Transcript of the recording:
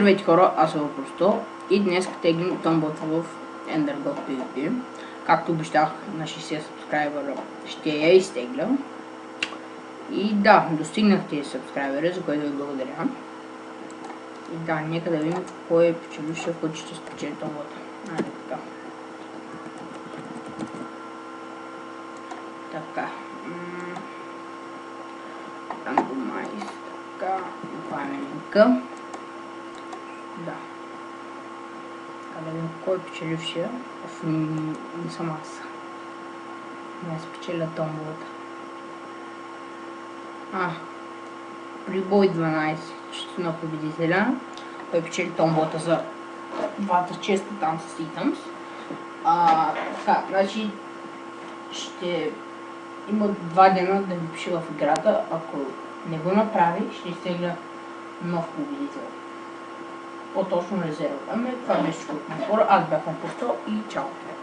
Здравейте хора, аз съм Въпросто и днес теглим томбата в EnderGod PvP. Както обещах на 60 сабскрайбера ще я изтегля. И да, достигнах тези сабскрайбери, за което ви благодаря. И да, нека да видим кой е печелившия, който ще спечели томбата. Айде така. Така. Рандомайз. Така. Паменка. Да. Да видим кой е печелившия. Не съм аз. Не спечеля томбата. Прибой 12. Чето на победителя. Той печели томбата за двата честа там с итъмс. Така, значи ще има 2 дена да ви пише в играта. Ако не го направи, ще изтегля нов победител. По-точно резерва. Това беше всичко от мен хора. Аз бях Въпросто и чао!